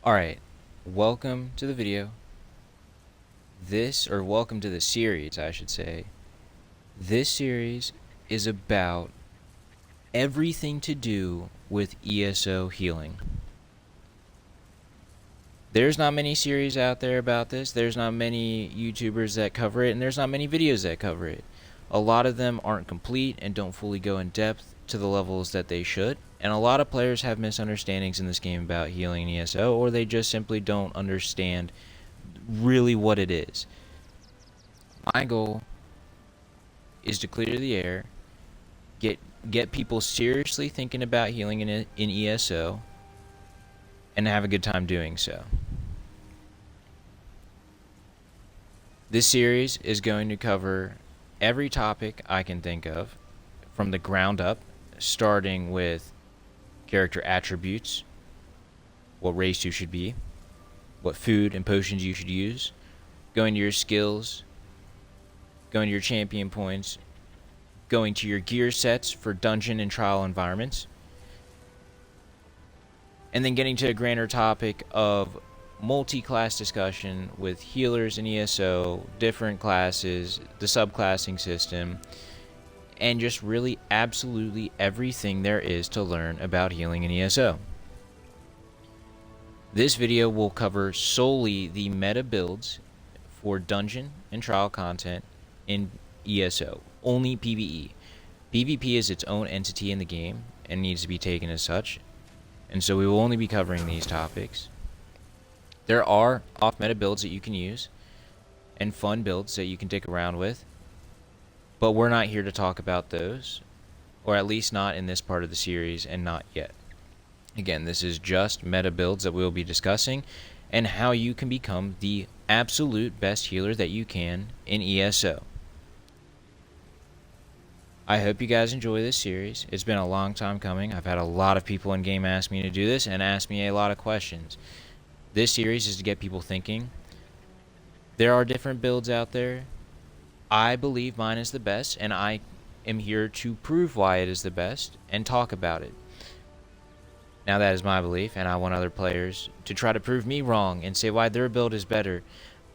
Alright, welcome to the video. Welcome to the series, I should say. This series is about everything to do with ESO healing. There's not many series out there about this, there's not many YouTubers that cover it, and there's not many videos that cover it. A lot of them aren't complete and don't fully go in depth to the levels that they should, and a lot of players have misunderstandings in this game about healing in ESO, or they just simply don't understand really what it is. My goal is to clear the air, get people seriously thinking about healing in ESO, and have a good time doing so. This series is going to cover every topic I can think of from the ground up, starting with character attributes, what race you should be, what food and potions you should use, going to your skills, going to your champion points, going to your gear sets for dungeon and trial environments, and then getting to a grander topic of multi-class discussion with healers in ESO, different classes, the subclassing system, and just really absolutely everything there is to learn about healing in ESO. This video will cover solely the meta builds for dungeon and trial content in ESO, only PvE. PvP is its own entity in the game and needs to be taken as such, and so we will only be covering these topics. There are off-meta builds that you can use and fun builds that you can dick around with, but we're not here to talk about those, or at least not in this part of the series and not yet. Again, this is just meta builds that we'll be discussing and how you can become the absolute best healer that you can in ESO. I hope you guys enjoy this series. It's been a long time coming. I've had a lot of people in game ask me to do this and ask me a lot of questions. This series is to get people thinking. There are different builds out there. I believe mine is the best, and I am here to prove why it is the best and talk about it. Now that is my belief, and I want other players to try to prove me wrong and say why their build is better,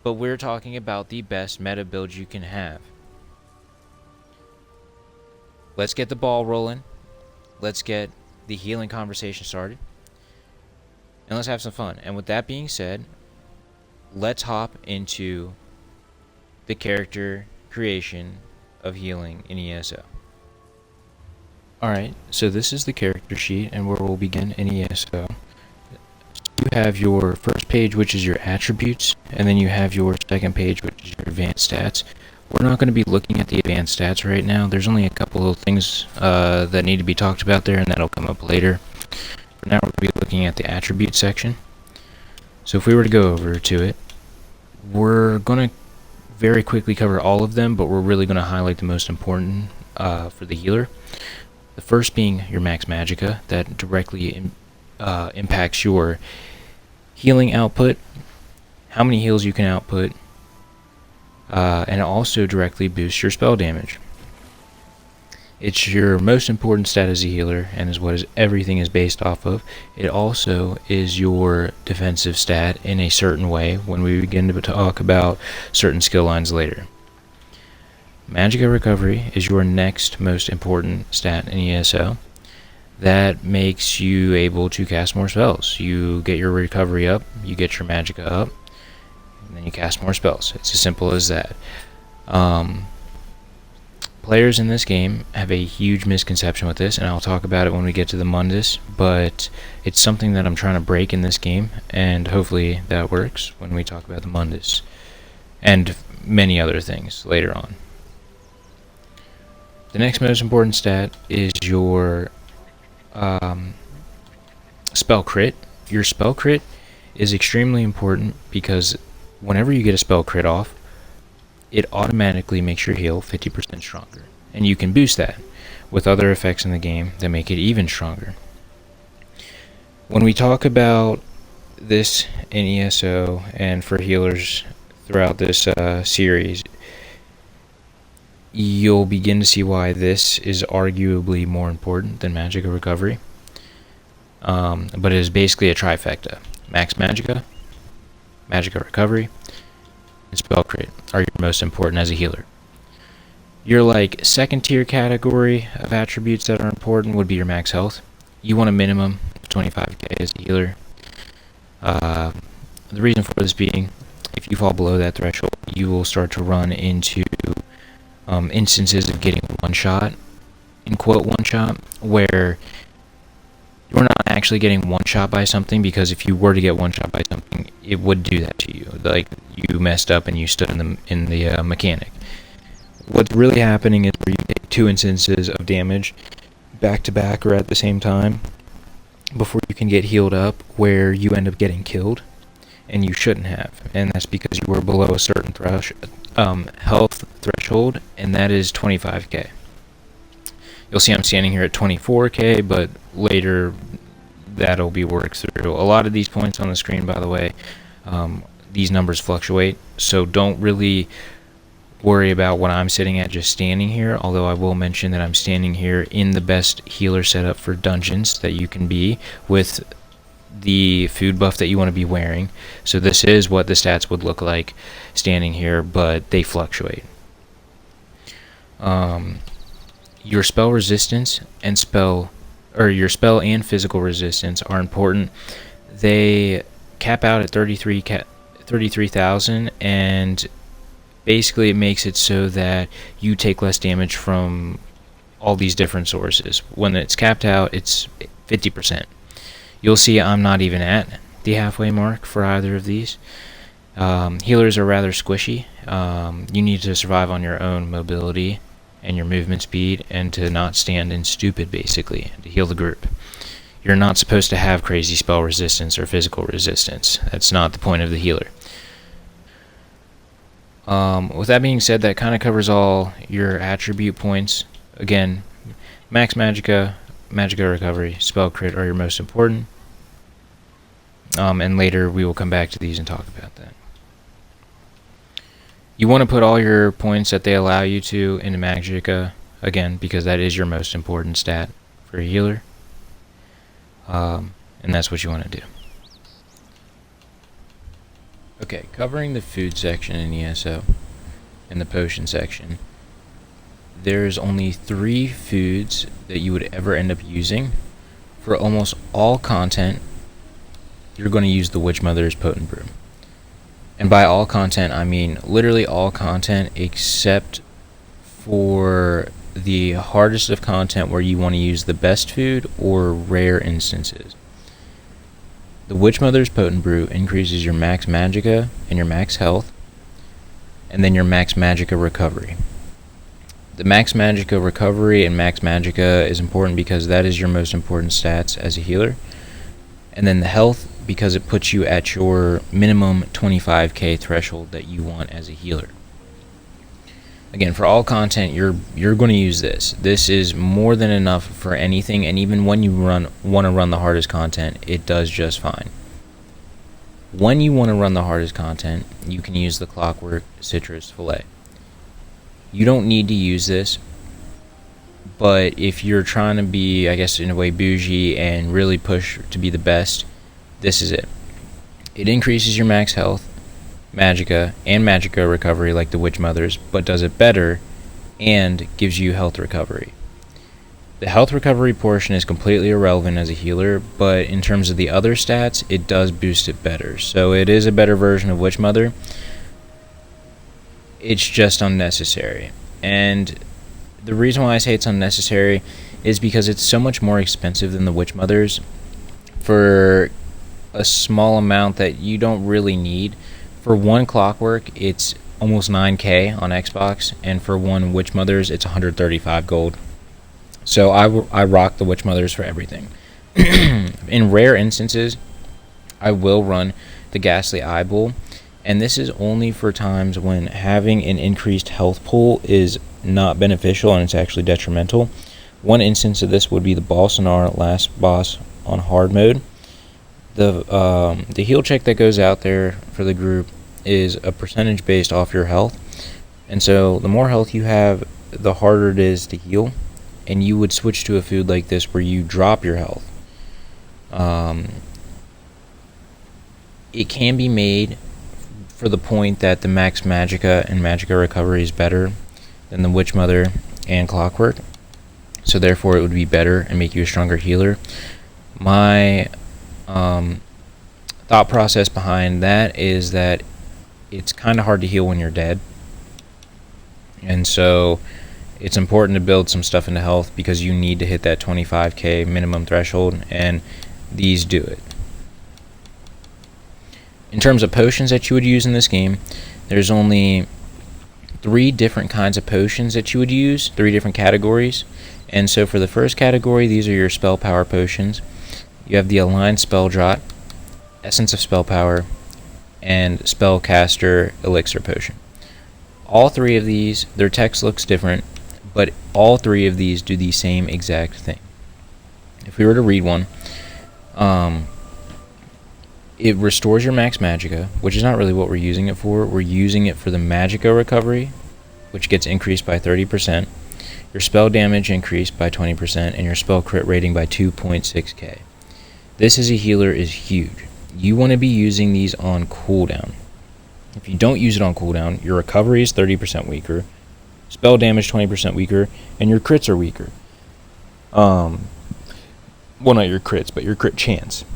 but we're talking about the best meta build you can have. Let's get the ball rolling. Let's get the healing conversation started. And let's have some fun. And with that being said, let's hop into the character creation of healing in ESO. Alright, so this is the character sheet and where we'll begin in ESO. You have your first page, which is your attributes, and then you have your second page, which is your advanced stats. We're not going to be looking at the advanced stats right now. There's only a couple of things that need to be talked about there, and that'll come up later. For now, we're going to be looking at the attribute section. So if we were to go over to it, we're going to very quickly cover all of them, but we're really going to highlight the most important for the healer. The first being your max magicka, that directly impacts your healing output, how many heals you can output, and it also directly boosts your spell damage. It's your most important stat as a healer and is what everything is based off of. It also is your defensive stat in a certain way when we begin to talk about certain skill lines later. Magicka recovery is your next most important stat in ESO. That makes you able to cast more spells. You get your recovery up, you get your magicka up, and then you cast more spells. It's as simple as that. Players in this game have a huge misconception with this, and I'll talk about it when we get to the mundus, but it's something that I'm trying to break in this game, and hopefully that works when we talk about the mundus and many other things later on. The next most important stat is your spell crit. Your spell crit is extremely important because whenever you get a spell crit off, it automatically makes your heal 50% stronger. And you can boost that with other effects in the game that make it even stronger. When we talk about this in ESO and for healers throughout this series, you'll begin to see why this is arguably more important than magicka recovery. But it is basically a trifecta. Max Magicka, Magicka Recovery, and Spell Crit are your most important as a healer. Your like second tier category of attributes that are important would be your max health. You want a minimum of 25k as a healer. The reason for this being, if you fall below that threshold, you will start to run into instances of getting one shot, in quote one shot, where you're not actually getting one shot by something, because if you were to get one shot by something, it would do that to you. Like, you messed up and you stood in the mechanic. What's really happening is where you take two instances of damage back to back or at the same time before you can get healed up, where you end up getting killed, and you shouldn't have, and that's because you were below a certain health threshold, and that is 25k. You'll see I'm standing here at 24k, but later that'll be worked through. A lot of these points on the screen, by the way, these numbers fluctuate, so don't really worry about what I'm sitting at just standing here, although I will mention that I'm standing here in the best healer setup for dungeons that you can be, with the food buff that you want to be wearing. So this is what the stats would look like standing here, but they fluctuate. Your spell resistance and your spell and physical resistance are important. They cap out at 33,000, and basically it makes it so that you take less damage from all these different sources. When it's capped out, it's 50%. You'll see I'm not even at the halfway mark for either of these. Healers are rather squishy. You need to survive on your own mobility and your movement speed, and to not stand in stupid, basically, to heal the group. You're not supposed to have crazy spell resistance or physical resistance. That's not the point of the healer. With that being said, that kind of covers all your attribute points. Again, Max Magicka, Magicka Recovery, Spell Crit are your most important. And later we will come back to these and talk about that. You want to put all your points that they allow you to into Magicka, again, because that is your most important stat for a healer. And that's what you want to do. Okay, covering the food section in ESO and the potion section, there's only 3 foods that you would ever end up using. For almost all content, you're going to use the Witch Mother's Potent Brew. And by all content, I mean literally all content except for the hardest of content, where you want to use the best food or rare instances. The Witch Mother's Potent Brew increases your max Magicka and your max health, and then your max Magicka Recovery. The max Magicka Recovery and max Magicka is important because that is your most important stats as a healer. And then the health, because it puts you at your minimum 25k threshold that you want as a healer. Again, for all content, you're going to use this. This is more than enough for anything, and even when you want to run the hardest content, it does just fine. When you want to run the hardest content, you can use the Clockwork Citrus Fillet. You don't need to use this, but if you're trying to be, I guess in a way, bougie and really push to be the best, this is it. It increases your max health, Magicka, and Magicka Recovery like the Witch Mothers, but does it better and gives you health recovery. The health recovery portion is completely irrelevant as a healer, but in terms of the other stats, it does boost it better. So it is a better version of Witch Mother. It's just unnecessary. And the reason why I say it's unnecessary is because it's so much more expensive than the Witch Mothers for a small amount that you don't really need. For one Clockwork, it's almost 9k on Xbox, and for one Witch Mothers, it's 135 gold. So I rock the Witch Mothers for everything. In rare instances, I will run the Ghastly Eyeball, and this is only for times when having an increased health pool is not beneficial and it's actually detrimental. One instance of this would be the Bolsonar last boss on hard mode. The heal check that goes out there for the group is a percentage based off your health, and so the more health you have, the harder it is to heal, and you would switch to a food like this where you drop your health. it can be made for the point that the Max Magica and Magica Recovery is better than the Witch Mother and Clockwork, so therefore it would be better and make you a stronger healer. My thought process behind that is that it's kind of hard to heal when you're dead, and so it's important to build some stuff into health because you need to hit that 25k minimum threshold, and these do it. In terms of potions that you would use in this game, there's only 3 different kinds of potions that you would use, 3 different categories. And so for the first category, these are your spell power potions. You have the Aligned Spell Draught, Essence of Spell Power, and Spellcaster Elixir Potion. All 3 of these, their text looks different, but all 3 of these do the same exact thing. If we were to read one, it restores your Max Magica, which is not really what we're using it for. We're using it for the Magica Recovery, which gets increased by 30%, your spell damage increased by 20%, and your spell crit rating by 2.6k. This as a healer is huge. You want to be using these on cooldown. If you don't use it on cooldown, your recovery is 30% weaker, spell damage 20% weaker, and your crits are weaker. Well, not your crits, but your crit chance.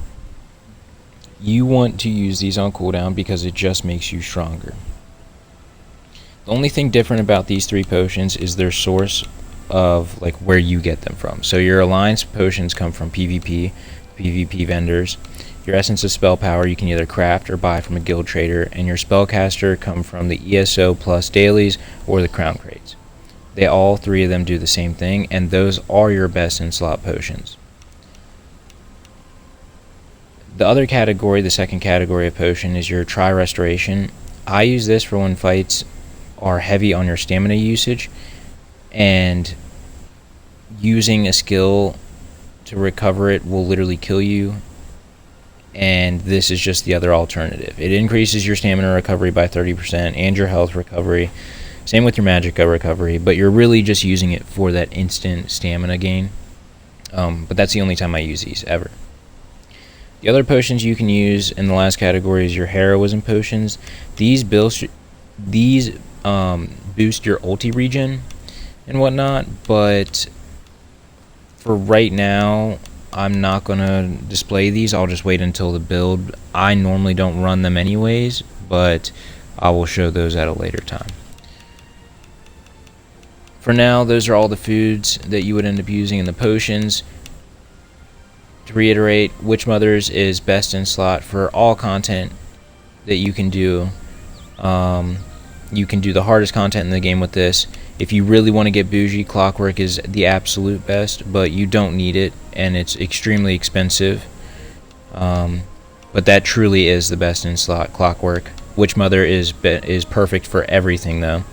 You want to use these on cooldown because it just makes you stronger. The only thing different about these 3 potions is their source of like where you get them from. So your Alliance potions come from PvP vendors. Your Essence of Spell Power you can either craft or buy from a guild trader, and your Spellcaster come from the ESO plus dailies or the crown crates. They all 3 of them do the same thing, and those are your best in slot potions. The other category, the second category of potion, is your Tri Restoration. I use this for when fights are heavy on your stamina usage, and using a skill to recover it will literally kill you, and this is just the other alternative. It increases your stamina recovery by 30% and your health recovery. Same with your Magica Recovery, but you're really just using it for that instant stamina gain. But that's the only time I use these, ever. The other potions you can use in the last category is your Heroism potions. These boost your ulti regen and whatnot, but for right now, I'm not going to display these. I'll just wait until the build. I normally don't run them anyways, but I will show those at a later time. For now, those are all the foods that you would end up using in the potions. To reiterate, Witch Mothers is best in slot for all content that you can do. You can do the hardest content in the game with this. If you really want to get bougie, Clockwork is the absolute best, but you don't need it, and it's extremely expensive. But that truly is the best in slot, Clockwork. Witch Mother is perfect for everything, though.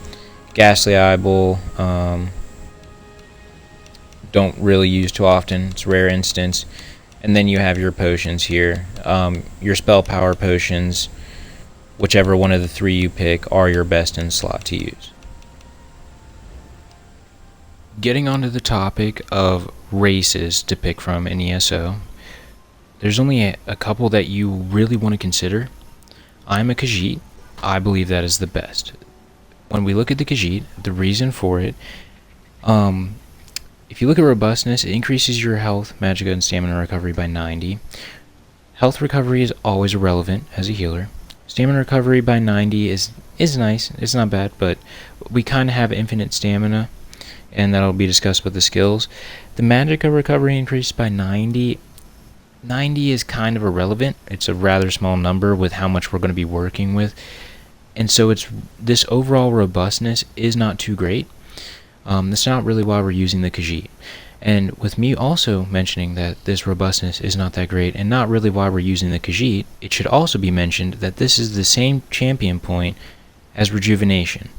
Ghastly Eyeball, don't really use too often. It's a rare instance. And then you have your potions here. Your spell power potions, whichever one of the 3 you pick, are your best in slot to use. Getting onto the topic of races to pick from in ESO, there's only a couple that you really want to consider. I'm a Khajiit. I believe that is the best. When we look at the Khajiit, the reason for it, if you look at robustness, it increases your health, magica, and stamina recovery by 90. Health recovery is always irrelevant as a healer. Stamina recovery by 90 is nice. It's not bad, but we kind of have infinite stamina, and that'll be discussed with the skills. The magica recovery increased by 90. 90 is kind of irrelevant. It's a rather small number with how much we're going to be working with, and so this overall robustness is not too great. That's not really why we're using the Khajiit. And with me also mentioning that this robustness is not that great and not really why we're using the Khajiit, it should also be mentioned that this is the same champion point as Rejuvenation.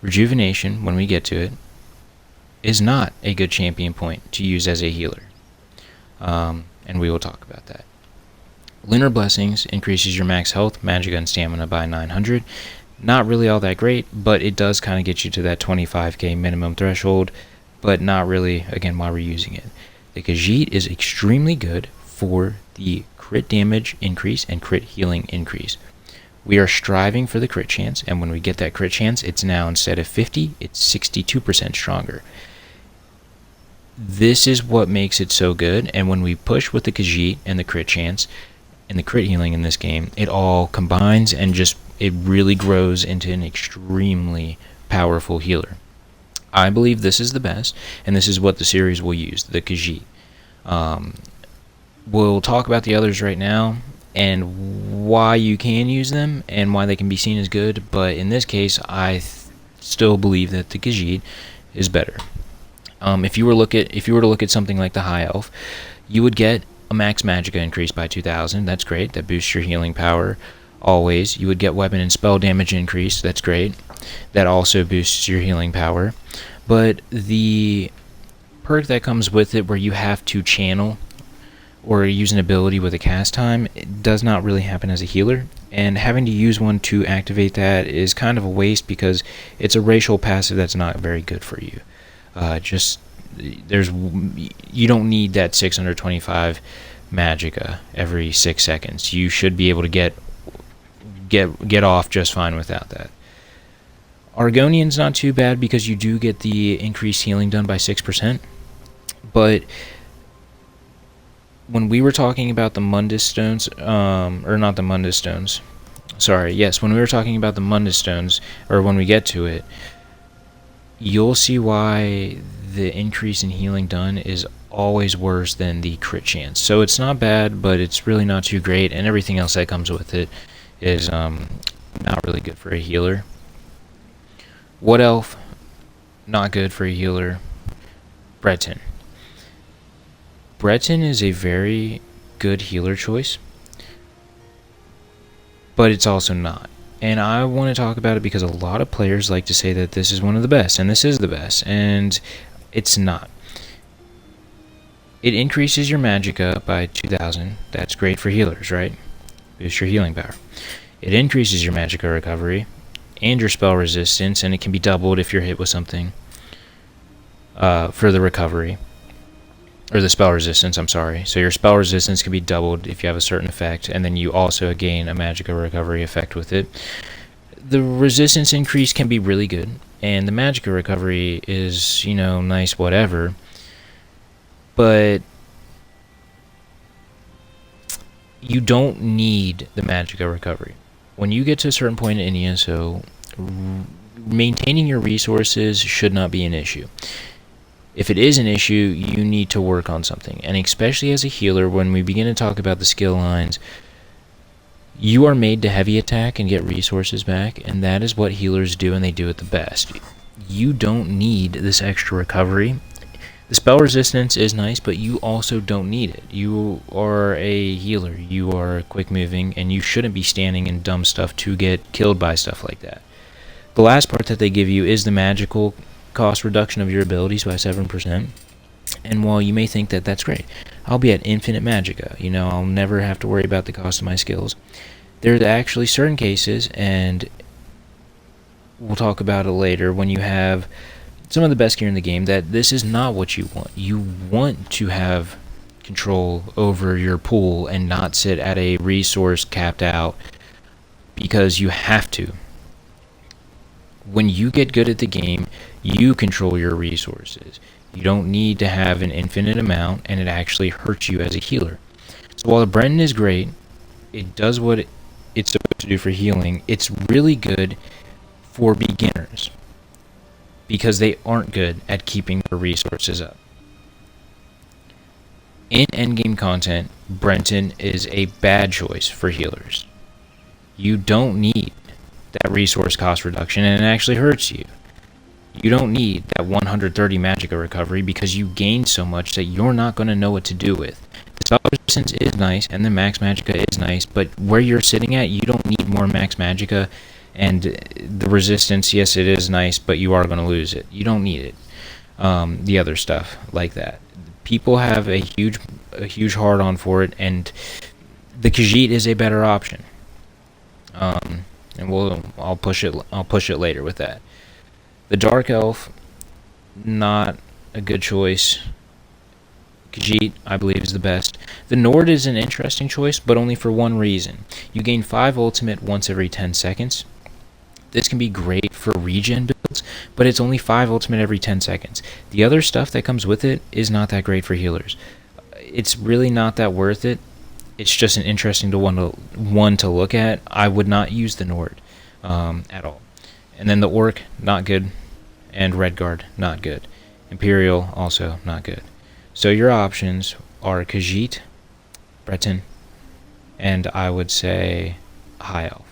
Rejuvenation, when we get to it, is not a good champion point to use as a healer. And we will talk about that. Lunar Blessings increases your max health, magica, and stamina by 900. Not really all that great, but it does kind of get you to that 25k minimum threshold, but not really, again, why we're using it. The Khajiit is extremely good for the crit damage increase and crit healing increase. We are striving for the crit chance, and when we get that crit chance, it's now, instead of 50, it's 62% stronger. This is what makes it so good, and when we push with the Khajiit and the crit chance and the crit healing in this game, it all combines and it really grows into an extremely powerful healer. I believe this is the best, and this is what the series will use, the Khajiit. We'll talk about the others right now, and why you can use them, and why they can be seen as good, but in this case, I still believe that the Khajiit is better. If you were to look at something like the High Elf, you would get a max magicka increase by 2,000. That's great. That boosts your healing power always. You would get weapon and spell damage increase. That's great. That also boosts your healing power. But the perk that comes with it, where you have to channel or use an ability with a cast time, it does not really happen as a healer. And having to use one to activate that is kind of a waste, because it's a racial passive that's not very good for you. You don't need that 625 magicka every 6 seconds. You should be able to get off just fine without that. Argonian's not too bad, because you do get the increased healing done by 6%. But when we were talking about the mundus stones, or not the mundus stones, sorry, yes, when we were talking about the mundus stones, or when we get to it, you'll see why the increase in healing done is always worse than the crit chance. So it's not bad, but it's really not too great, and everything else that comes with it is not really good for a healer. What elf? Not good for a healer. Breton. Breton is a very good healer choice, but it's also not. And I want to talk about it because a lot of players like to say that this is one of the best, and this is the best, and it's not. It increases your magicka by 2,000. That's great for healers, right? Boosts your healing power. It increases your magicka recovery and your spell resistance, and it can be doubled if you're hit with something for the recovery. Or the spell resistance, I'm sorry. So your spell resistance can be doubled if you have a certain effect, and then you also gain a magicka recovery effect with it. The resistance increase can be really good, and the magicka recovery is, nice, whatever. But you don't need the magicka recovery. When you get to a certain point in ESO, maintaining your resources should not be an issue. If it is an issue, you need to work on something. And especially as a healer, when we begin to talk about the skill lines, you are made to heavy attack and get resources back, and that is what healers do, and they do it the best. You don't need this extra recovery. The spell resistance is nice, but you also don't need it. You are a healer. You are quick moving, and you shouldn't be standing in dumb stuff to get killed by stuff like that. The last part that they give you is the magical cost reduction of your abilities by 7%. And while you may think that that's great, I'll be at infinite magicka, I'll never have to worry about the cost of my skills. There's actually certain cases, and we'll talk about it later, when you have some of the best gear in the game, that this is not what you want. You want to have control over your pool and not sit at a resource capped out because you have to. When you get good at the game, you control your resources. You don't need to have an infinite amount, and it actually hurts you as a healer. So while the Breton is great, it does what it's supposed to do for healing. It's really good for beginners because they aren't good at keeping their resources up. In endgame content, Breton is a bad choice for healers. You don't need that resource cost reduction, and it actually hurts you. You don't need that 130 magicka recovery because you gain so much that you're not going to know what to do with. The spell resistance is nice, and the max magicka is nice, but where you're sitting at, you don't need more max magicka, and the resistance, yes, it is nice, but you are going to lose it. You don't need it. The other stuff like that. People have a huge hard-on for it, and the Khajiit is a better option. And I'll push it later with that. The Dark Elf, not a good choice. Khajiit, I believe, is the best. The Nord is an interesting choice, but only for one reason. You gain 5 ultimate once every 10 seconds. This can be great for regen builds, but it's only 5 ultimate every 10 seconds. The other stuff that comes with it is not that great for healers. It's really not that worth it. It's just an interesting one to look at. I would not use the Nord at all. And then the Orc, not good. And Redguard, not good. Imperial, also not good. So your options are Khajiit, Breton, and I would say High Elf.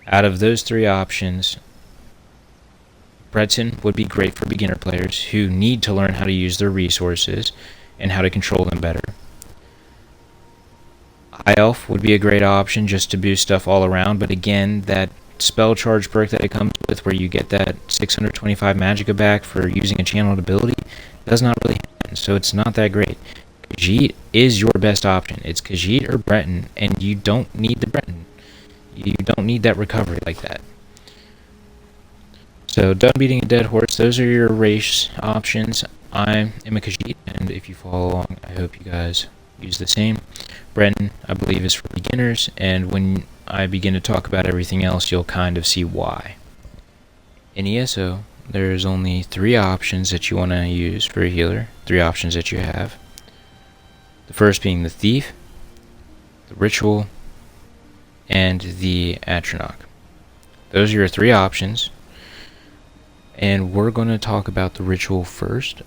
Out of those 3 options, Breton would be great for beginner players who need to learn how to use their resources and how to control them better. High Elf would be a great option just to boost stuff all around, but again, that spell charge perk that it comes with where you get that 625 magicka back for using a channeled ability does not really happen, so it's not that great. Khajiit is your best option. It's Khajiit or Breton, and you don't need the Breton. You don't need that recovery like that. So, done beating a dead horse, those are your race options. I am a Khajiit, and if you follow along, I hope you guys use the same. Breton, I believe, is for beginners, and when I begin to talk about everything else, you'll kind of see why. In ESO, there's only 3 options that you want to use for a healer, 3 options that you have. The first being the Thief, the Ritual, and the Atronach. Those are your 3 options, and we're going to talk about the Ritual first.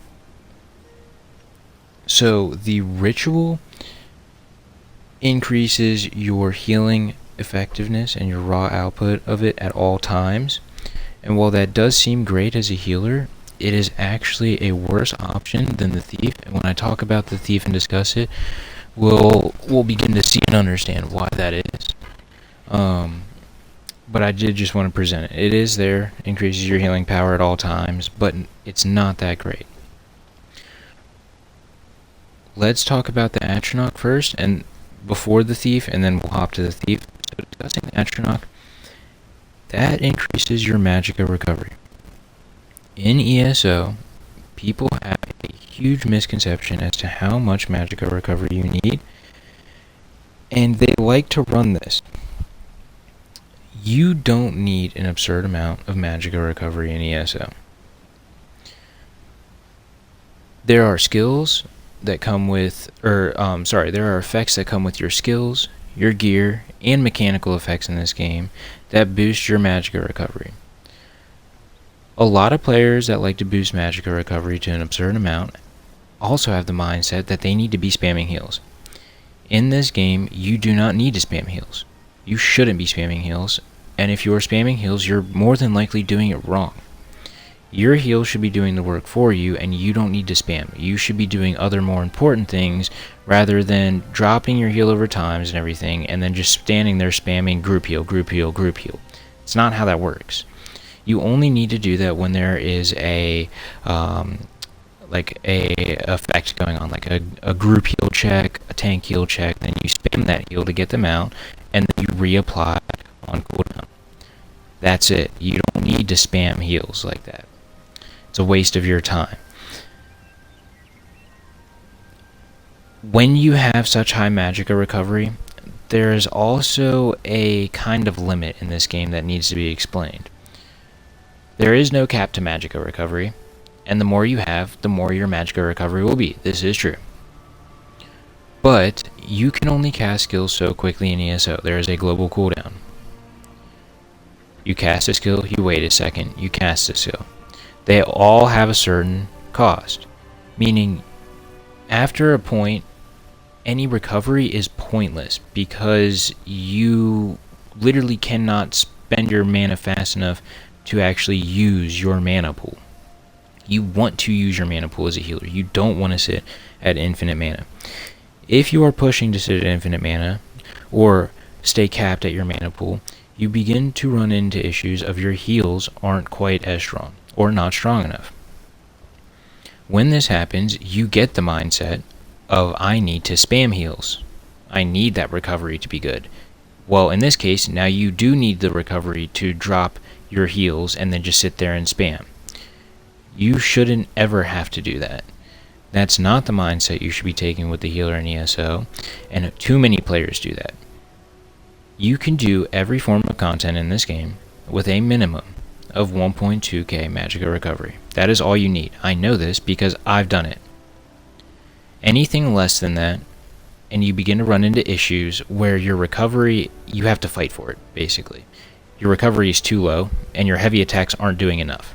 So the Ritual increases your healing effectiveness and your raw output of it at all times, and while that does seem great as a healer, it is actually a worse option than the Thief, and when I talk about the Thief and discuss it, we'll begin to see and understand why that is. But I did just want to present it. It is there, increases your healing power at all times, but it's not that great. Let's talk about the Atronach first, and before the Thief, and then we'll hop to the Thief. So discussing the Atronach, that increases your magicka recovery. In ESO, people have a huge misconception as to how much magicka recovery you need, and they like to run this. You don't need an absurd amount of magicka recovery in ESO. There are skills that come with, there are effects that come with your skills, your gear, and mechanical effects in this game that boost your magicka recovery. A lot of players that like to boost magicka recovery to an absurd amount also have the mindset that they need to be spamming heals. In this game, you do not need to spam heals. You shouldn't be spamming heals, and if you're spamming heals, you're more than likely doing it wrong. Your heal should be doing the work for you, and you don't need to spam. You should be doing other more important things rather than dropping your heal over times and everything, and then just standing there spamming group heal, group heal, group heal. It's not how that works. You only need to do that when there is a effect going on, like a group heal check, a tank heal check. Then you spam that heal to get them out, and then you reapply on cooldown. That's it. You don't need to spam heals like that. It's a waste of your time. When you have such high magicka recovery, there is also a kind of limit in this game that needs to be explained. There is no cap to magicka recovery, and the more you have, the more your magicka recovery will be. This is true. But you can only cast skills so quickly in ESO. There is a global cooldown. You cast a skill, you wait a second, you cast a skill. They all have a certain cost, meaning after a point, any recovery is pointless because you literally cannot spend your mana fast enough to actually use your mana pool. You want to use your mana pool as a healer. You don't want to sit at infinite mana. If you are pushing to sit at infinite mana or stay capped at your mana pool, you begin to run into issues of your heals aren't quite as strong or not strong enough. When this happens, you get the mindset of I need to spam heals. I need that recovery to be good. Well, in this case, now you do need the recovery to drop your heals and then just sit there and spam. You shouldn't ever have to do that. That's not the mindset you should be taking with the healer in ESO, and too many players do that. You can do every form of content in this game with a minimum of 1.2k Magicka recovery. That is all you need. I know this because I've done it. Anything less than that, and you begin to run into issues where your recovery, you have to fight for it, basically. Your recovery is too low, and your heavy attacks aren't doing enough.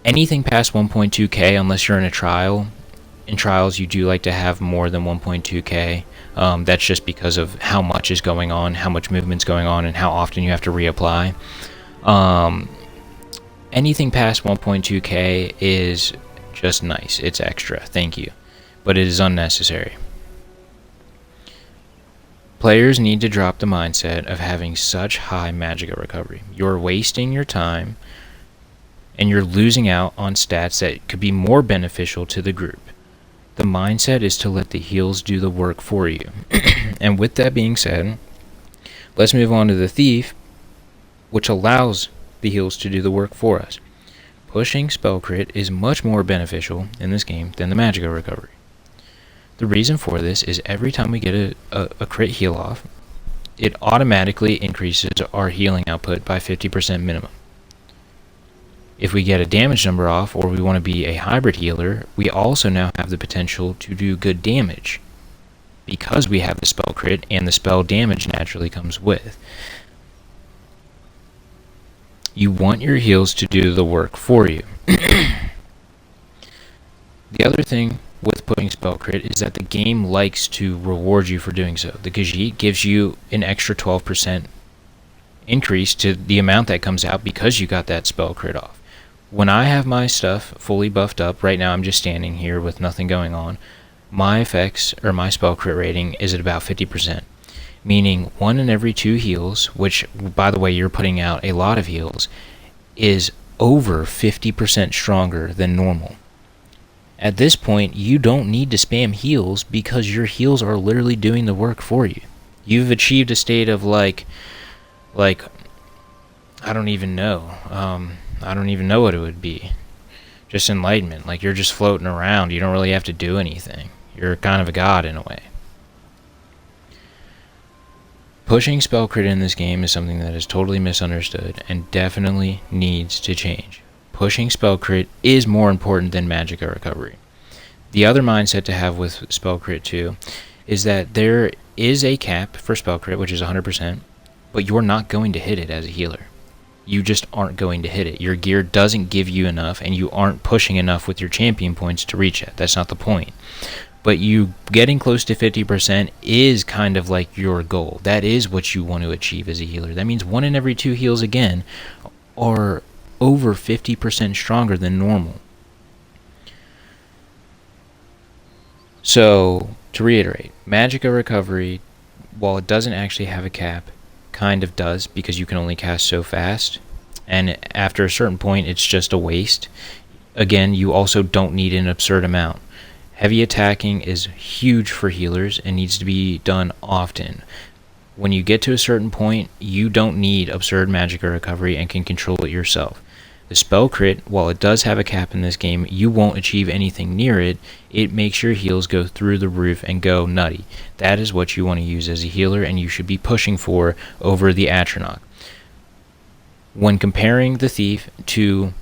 Anything past 1.2k, unless you're in a trial, in trials you do like to have more than 1.2k. That's just because of how much is going on, how much movement's going on, and how often you have to reapply. Anything past 1.2k is just nice. It's extra, thank you. But it is unnecessary. Players need to drop the mindset of having such high Magicka recovery. You're wasting your time, and you're losing out on stats that could be more beneficial to the group. The mindset is to let the heals do the work for you. And with that being said, let's move on to the Thief, which allows the heals to do the work for us. Pushing spell crit is much more beneficial in this game than the Magicka recovery. The reason for this is every time we get a crit heal off, it automatically increases our healing output by 50% minimum. If we get a damage number off, or we want to be a hybrid healer, we also now have the potential to do good damage because we have the spell crit and the spell damage naturally comes with. You want your heals to do the work for you. The other thing with putting spell crit is that the game likes to reward you for doing so. The Khajiit gives you an extra 12% increase to the amount that comes out because you got that spell crit off. When I have my stuff fully buffed up, right now I'm just standing here with nothing going on, my effects, or my spell crit rating, is at about 50%. Meaning 1 in every 2 heals, which, by the way, you're putting out a lot of heals, is over 50% stronger than normal. At this point, you don't need to spam heals because your heals are literally doing the work for you. You've achieved a state of like, I don't even know. I don't even know what it would be. Just enlightenment. Like, you're just floating around. You don't really have to do anything. You're kind of a god in a way. Pushing spell crit in this game is something that is totally misunderstood and definitely needs to change. Pushing spell crit is more important than Magicka recovery. The other mindset to have with spell crit too is that there is a cap for spell crit, which is 100%, but you're not going to hit it as a healer. You just aren't going to hit it. Your gear doesn't give you enough, and you aren't pushing enough with your champion points to reach it. That's not the point. But you getting close to 50% is kind of like your goal. That is what you want to achieve as a healer. That means 1 in every 2 heals again are over 50% stronger than normal. So, to reiterate, Magicka recovery, while it doesn't actually have a cap, kind of does, because you can only cast so fast, and after a certain point it's just a waste. Again, you also don't need an absurd amount. Heavy attacking is huge for healers and needs to be done often. When you get to a certain point, you don't need absurd Magicka recovery and can control it yourself. The spell crit, while it does have a cap in this game, you won't achieve anything near it. It makes your heals go through the roof and go nutty. That is what you want to use as a healer, and you should be pushing for over the Atronach. When comparing the Thief to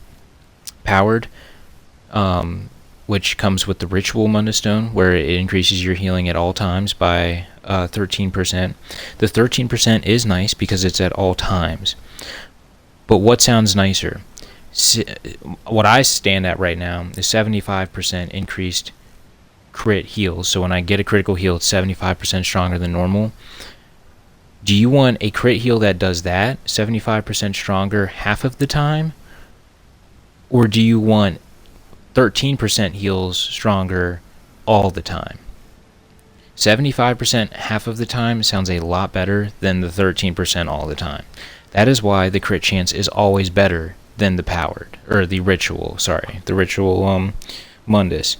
Powered, which comes with the Ritual Mundus Stone, where it increases your healing at all times by 13%. The 13% is nice because it's at all times. But what sounds nicer? What I stand at right now is 75% increased crit heals. So when I get a critical heal, it's 75% stronger than normal. Do you want a crit heal that does that, 75% stronger half of the time? Or do you want 13% heals stronger all the time? 75% half of the time sounds a lot better than the 13% all the time. That is why the crit chance is always better than the Powered, or the Ritual Mundus.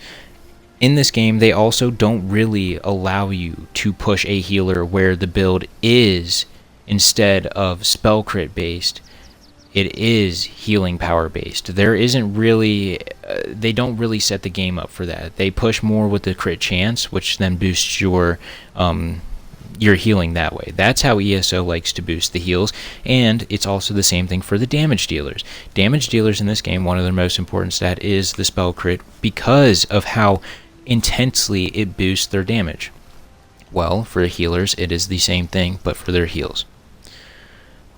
In this game, they also don't really allow you to push a healer where the build is, instead of spell crit based, it is healing power based. There isn't really, they don't really set the game up for that. They push more with the crit chance, which then boosts your healing that way. That's how ESO likes to boost the heals, and it's also the same thing for the damage dealers. Damage dealers in this game, one of their most important stat is the spell crit because of how intensely it boosts their damage. Well, for the healers, it is the same thing, but for their heals.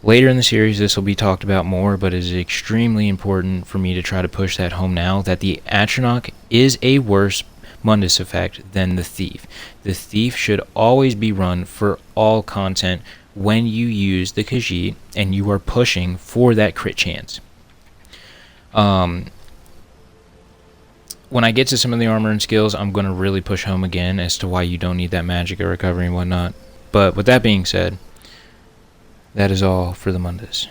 Later in the series, this will be talked about more, but it is extremely important for me to try to push that home now, that the Atronach is a worse mundus effect than the Thief. The Thief should always be run for all content when you use the Khajiit and you are pushing for that crit chance. When I get to some of the armor and skills, I'm going to really push home again as to why you don't need that magic or recovery and whatnot. But with that being said, that is all for the mundus.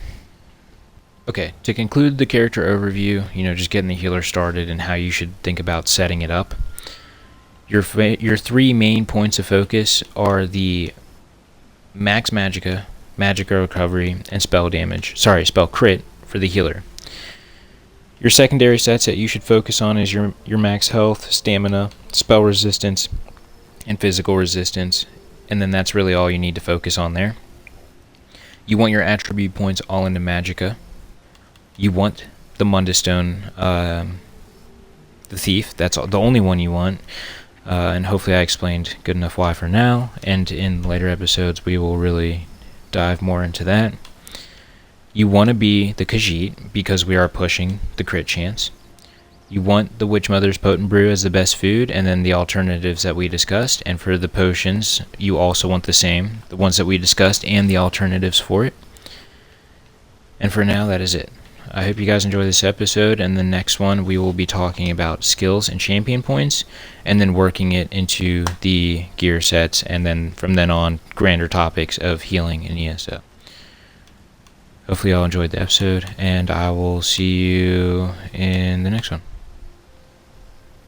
Okay, to conclude the character overview, just getting the healer started and how you should think about setting it up. Your three main points of focus are the max magicka, magicka recovery, and spell crit for the healer. Your secondary sets that you should focus on is your max health, stamina, spell resistance, and physical resistance, and then that's really all you need to focus on there. You want your attribute points all into magicka. You want the mundus stone, the Thief. That's the only one you want. And hopefully I explained good enough why for now, and in later episodes we will really dive more into that. You want to be the Khajiit because we are pushing the crit chance. You want the Witch Mother's Potent Brew as the best food, and then the alternatives that we discussed. And for the potions, you also want the same, the ones that we discussed and the alternatives for it. And for now, that is it. I hope you guys enjoy this episode, and the next one we will be talking about skills and champion points, and then working it into the gear sets, and then from then on, grander topics of healing and ESO. Hopefully y'all enjoyed the episode, and I will see you in the next one.